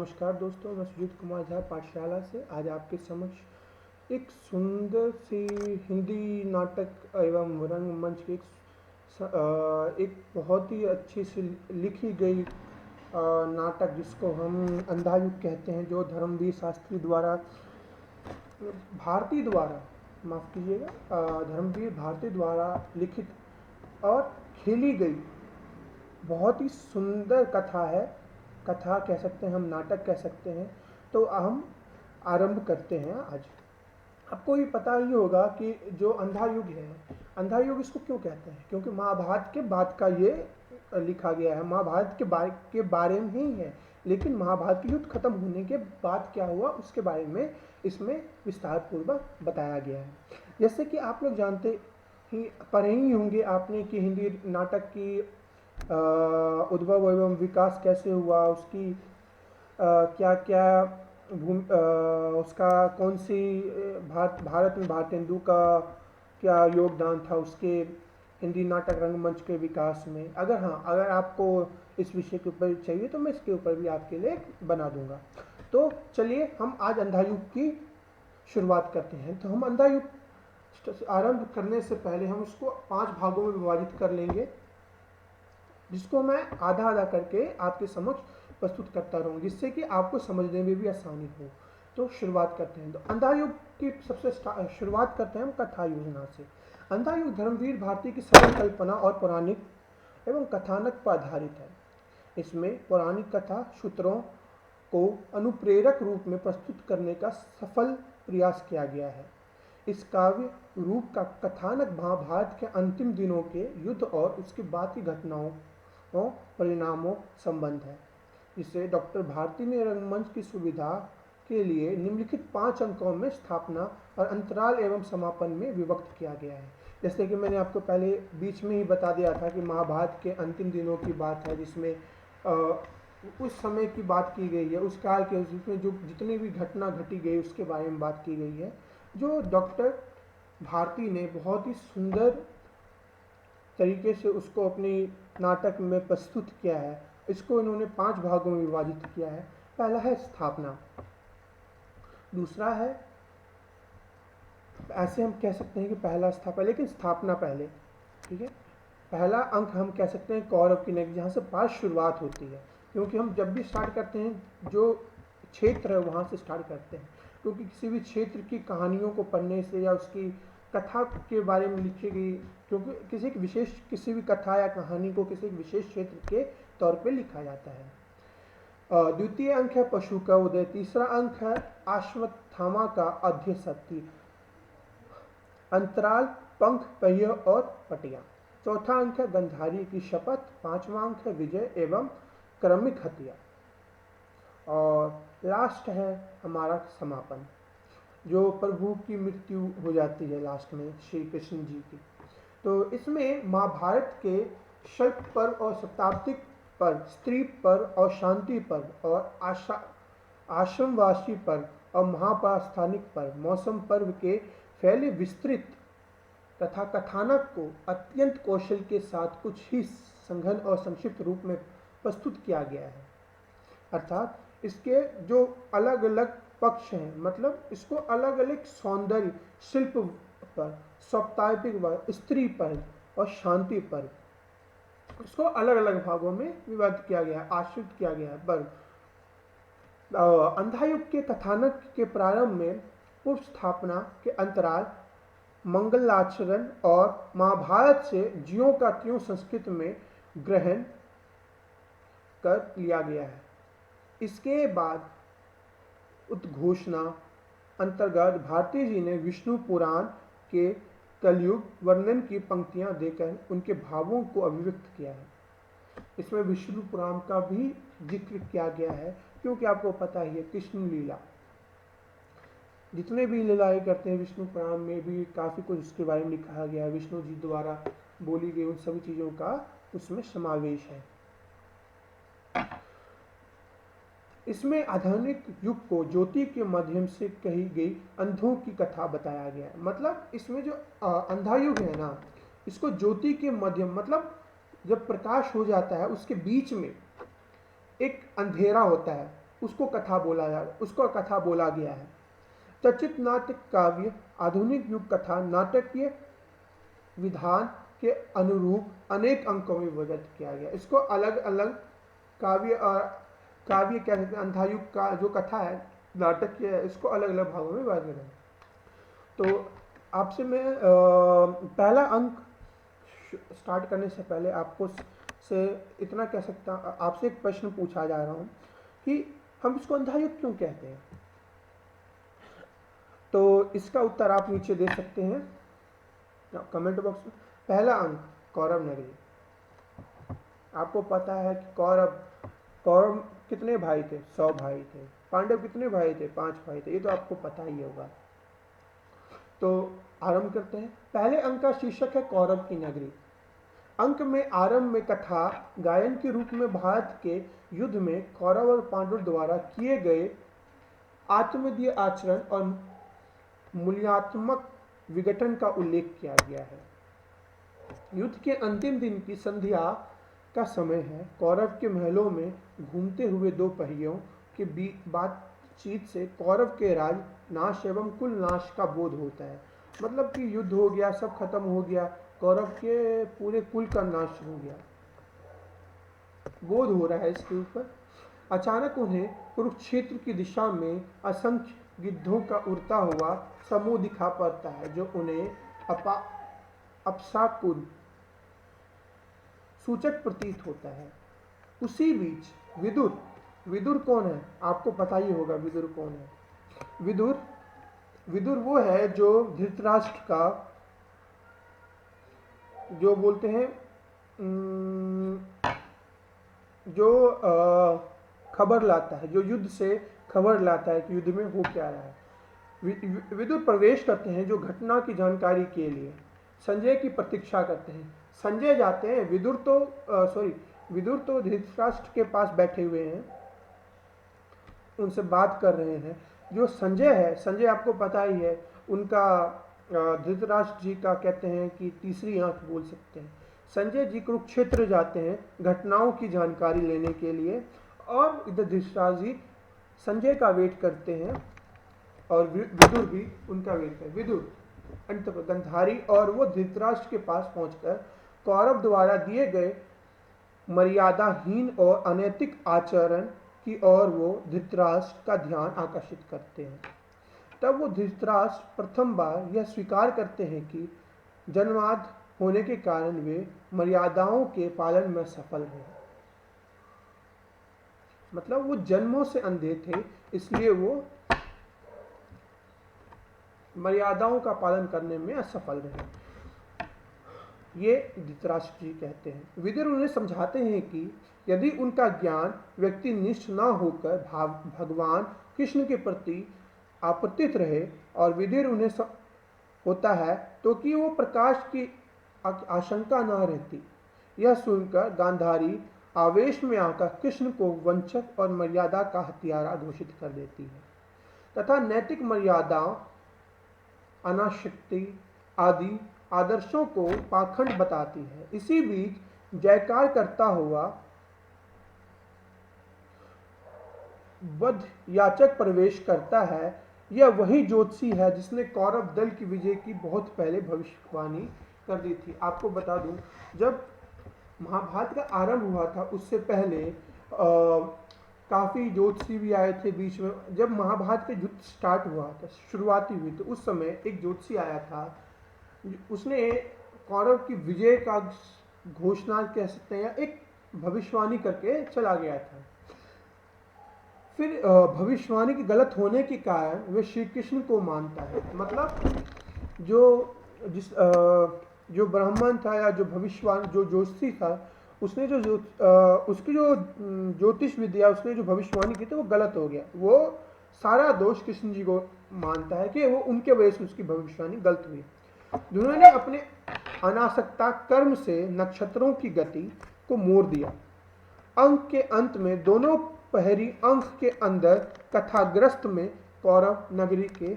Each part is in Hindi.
नमस्कार दोस्तों, मैं सुजीत कुमार झा पाठशाला से आज आपके समक्ष एक सुंदर सी हिंदी नाटक एवं रंगमंच की एक बहुत ही अच्छी सी लिखी गई नाटक जिसको हम अंधायुग कहते हैं, जो धर्मवीर शास्त्री द्वारा भारती द्वारा माफ़ कीजिएगा धर्मवीर भारती द्वारा लिखित और खेली गई बहुत ही सुंदर कथा है। कथा कह सकते हैं, हम नाटक कह सकते हैं। तो हम आरंभ करते हैं आज। आपको ये पता ही होगा कि जो अंधा युग है, अंधा युग इसको क्यों कहते हैं? क्योंकि महाभारत के बाद का ये लिखा गया है, महाभारत के बारे में ही है। लेकिन महाभारत युद्ध खत्म होने के बाद क्या हुआ उसके बारे में इसमें विस्तार पूर्वक बताया गया है। जैसे कि आप लोग जानते ही पढ़े ही होंगे आपने कि हिंदी नाटक की उद्भव एवं विकास कैसे हुआ, उसकी क्या क्या उसका कौन सी भारत में भारतेंदु का क्या योगदान था उसके हिंदी नाटक रंगमंच के विकास में। अगर आपको इस विषय के ऊपर चाहिए तो मैं इसके ऊपर भी आपके लिए बना दूंगा। तो चलिए हम आज अंधायुग की शुरुआत करते हैं। तो हम अंधायुग आरंभ करने से पहले हम उसको 5 भागों में विभाजित कर लेंगे, जिसको मैं आधा आधा करके आपके समक्ष प्रस्तुत करता रहूँ, जिससे कि आपको समझने में भी आसानी हो। तो शुरुआत करते हैं। तो अंधायुग की सबसे शुरुआत करते हैं हम कथा योजना से। अंधायुग धर्मवीर भारती की सरल कल्पना और पौराणिक एवं कथानक पर आधारित है। इसमें पौराणिक कथा सूत्रों को अनुप्रेरक रूप में प्रस्तुत करने का सफल प्रयास किया गया है। इस काव्य रूप का कथानक महाभारत के अंतिम दिनों के युद्ध और उसके बाद की घटनाओं परिणामों संबंध है, जिसे डॉक्टर भारती ने रंगमंच की सुविधा के लिए निम्नलिखित 5 अंकों में स्थापना और अंतराल एवं समापन में विभक्त किया गया है। जैसे कि मैंने आपको पहले बीच में ही बता दिया था कि महाभारत के अंतिम दिनों की बात है, जिसमें उस समय की बात की गई है, उस काल के जिसमें जो जितनी भी घटना घटी गई उसके बारे में बात की गई है, जो डॉक्टर भारती ने बहुत ही सुंदर तरीके से उसको अपनी नाटक में प्रस्तुत किया है। इसको इन्होंने 5 भागों में विभाजित किया है। पहला है स्थापना, दूसरा है, ऐसे हम कह सकते हैं कि पहला स्थापना, लेकिन स्थापना पहले, ठीक है। पहला अंक हम कह सकते हैं कौरव की नगरी, जहाँ से पाठ शुरुआत होती है, क्योंकि हम जब भी स्टार्ट करते हैं जो क्षेत्र है वहाँ से स्टार्ट करते हैं, क्योंकि किसी भी क्षेत्र की कहानियों को पढ़ने से या उसकी कथा के बारे में लिखी गई, क्योंकि किसी भी कथा या कहानी को किसी विशेष क्षेत्र के तौर पे लिखा जाता है। द्वितीय अंक है पशु का उदय, तीसरा अंक है अश्वत्थामा का अध्यसत्य, अंतराल पंख पहिया और पटिया, चौथा अंक है गंधारी की शपथ, पांचवा अंक है विजय एवं क्रमिक हत्या, और लास्ट है हमारा समापन, जो प्रभु की मृत्यु हो जाती है लास्ट में श्री कृष्ण जी की। तो इसमें महाभारत के शल्क पर्व और सप्ताब्दिक पर्व, स्त्री पर्व और शांति पर्व और आश्रमवासी पर्व और महाप्रास्थानिक पर्व, मौसम पर्व के फैले विस्तृत तथा कथानक को अत्यंत कौशल के साथ कुछ ही संघन और संक्षिप्त रूप में प्रस्तुत किया गया है। अर्थात इसके जो अलग अलग पक्ष हैं, मतलब इसको अलग अलग सौंदर्य शिल्प पर, सप्ताहिक पर, स्त्री पर और शांति पर, इसको अलग अलग भागों में विभाजित किया गया है, आश्रित किया गया है। पर अंधायुग के कथानक के प्रारंभ में पूर्व स्थापना के अंतराल, मंगलाचरण और महाभारत से ज्यों का त्यों संस्कृत में ग्रहण कर लिया गया है। इसके बाद उद्घोषणा अंतर्गत भारती जी ने विष्णु पुराण के कलयुग वर्णन की पंक्तियां देकर उनके भावों को अभिव्यक्त किया है। इसमें विष्णु पुराण का भी जिक्र किया गया है, क्योंकि आपको पता ही है कृष्ण लीला, जितने भी लीलाएं करते हैं विष्णु पुराण में भी काफ़ी कुछ उसके बारे में लिखा गया है, विष्णु जी द्वारा बोली गई उन सभी चीज़ों का उसमें समावेश है। इसमें आधुनिक युग को ज्योति के माध्यम से कही गई अंधों की कथा बताया गया है। मतलब इसमें जो अंधा युग है ना, इसको ज्योति के माध्यम, मतलब जब प्रकाश हो जाता है उसके बीच में एक अंधेरा होता है, उसको कथा बोला गया है। चर्चित नाट्य काव्य आधुनिक युग कथा नाटकीय विधान के अनुरूप अनेक अंकों में विभक्त किया गया। इसको अलग अलग काव्य कह सकते हैं। अंधायुग का जो कथा है नाटकीय है, इसको अलग अलग भागों में विभाजित है। तो आपसे मैं पहला अंक स्टार्ट करने से पहले आपको से इतना कह सकता, आपसे एक प्रश्न पूछा जा रहा हूँ कि हम इसको अंधायुग क्यों कहते हैं। तो इसका उत्तर आप नीचे दे सकते हैं कमेंट बॉक्स में। पहला अंक कौरव नगरी। आपको पता है कि कौरव कितने भाई थे? 100 भाई थे। पांडव कितने भाई थे? 5 भाई थे। ये तो आपको पता ही होगा। तो आरंभ करते हैं। पहले अंक का शीर्षक है कौरव की नगरी। अंक में आरंभ में कथा गायन के रूप में भारत के युद्ध में कौरव और पांडव द्वारा किए गए आत्मदीय आचरण और मूल्यात्मक विघटन का उल्लेख किया गया है। युद्ध के अंतिम दिन की संध्या का समय है। कौरव के महलों में घूमते हुए दो पहियों के बातचीत से कौरव के राज नाश एवं कुल नाश का बोध होता है। मतलब कि युद्ध हो गया, सब खत्म हो गया, कौरव के पूरे कुल का नाश हो गया, बोध हो रहा है इसके ऊपर। अचानक उन्हें कुरुक्षेत्र की दिशा में असंख्य गिद्धों का उड़ता हुआ समूह दिखा पड़ता है, जो उन्हें अपशाकुन सूचक प्रतीत होता है। उसी बीच विदुर कौन है? आपको पता ही होगा विदुर कौन है। विदुर वो है जो धृतराष्ट्र का, जो बोलते हैं जो खबर लाता है, जो युद्ध से खबर लाता है कि युद्ध में हो क्या रहा है। विदुर प्रवेश करते हैं जो घटना की जानकारी के लिए संजय की प्रतीक्षा करते हैं। संजय जाते हैं, विदुर तो धृतराष्ट्र के पास बैठे हुए हैं, उनसे बात कर रहे हैं। जो संजय है, संजय आपको पता ही है, उनका धृतराष्ट्र जी का कहते हैं कि तीसरी आंख बोल सकते हैं। संजय जी कुरुक्षेत्र जाते हैं घटनाओं की जानकारी लेने के लिए, और इधर धृतराष्ट्र जी संजय का वेट करते हैं और विदुर भी उनका वेट करते हैं। विदुर अंत गंधारी और वो धृतराष्ट्र के पास पहुंचकर कौरव द्वारा दिए गए मर्यादाहीन और अनैतिक आचरण की ओर वो धृतराष्ट्र का ध्यान आकर्षित करते हैं। तब वो धृतराष्ट्र प्रथम बार यह स्वीकार करते हैं कि जन्मांध होने के कारण वे मर्यादाओं के पालन में सफल हैं। मतलब वो जन्मों से अंधे थे, इसलिए वो मर्यादाओं का पालन करने में असफल रहे। ये धृतराष्ट्र जी कहते हैं। विदुर उन्हें समझाते हैं कि यदि उनका ज्ञान व्यक्तिनिष्ठ न होकर भगवान कृष्ण के प्रति आपतित रहे और विदुर उन्हें होता है तो कि वो प्रकाश की आशंका न रहती। यह सुनकर गांधारी आवेश में आकर कृष्ण को वंचक और मर्यादा का हत्यारा घोषित कर देती है तथा नैतिक मर्यादाओं, अनाशक्ति आदि आदर्शों को पाखंड बताती है। इसी बीच जयकार करता हुआ वध याचक प्रवेश करता है। यह वही ज्योतिषी है जिसने कौरव दल की विजय की बहुत पहले भविष्यवाणी कर दी थी। आपको बता दूं, जब महाभारत का आरंभ हुआ था उससे पहले काफ़ी ज्योतिषी भी आए थे बीच में। जब महाभारत का युद्ध स्टार्ट हुआ था, शुरुआती हुई, तो उस समय एक ज्योतिषी आया था, उसने कौरव की विजय का घोषणा कह सकते हैं, एक भविष्यवाणी करके चला गया था। फिर भविष्यवाणी की गलत होने के कारण वे श्री कृष्ण को मानता है। मतलब जो ब्राह्मण था या जो भविष्यवाणी, जो ज्योतिषी था, उसने उसकी जो ज्योतिष विद्या, उसने जो भविष्यवाणी की थी वो गलत हो गया। वो सारा दोष कृष्ण जी को मानता है कि वो उनके वजह से उसकी भविष्यवाणी गलत हुई। जिन्होंने अपने अनासक्ता कर्म से नक्षत्रों की गति को मोड़ दिया। अंक के अंत में दोनों पहरी अंक के अंदर कथाग्रस्त में कौरव नगरी के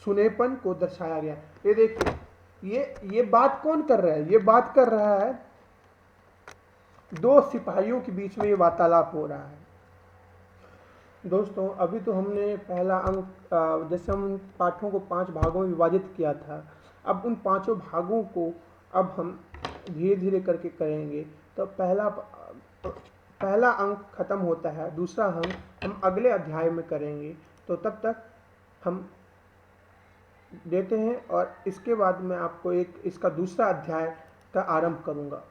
सुनेपन को दर्शाया गया। ये देखिए, ये बात कौन कर रहा है? ये बात कर रहा है दो सिपाहियों के बीच में ये वार्तालाप हो रहा है। दोस्तों, अभी तो हमने पहला अंक जैसे हम पाठों को 5 भागों में विभाजित किया था। अब उन पाँचों भागों को अब हम धीरे-धीरे करके करेंगे। तो पहला अंक खत्म होता है, दूसरा अंक हम अगले अध्याय में करेंगे। तो तब तक हम देते हैं और इसके बाद मैं आपको एक इसका दूसरा अध्याय का आरंभ करूँगा।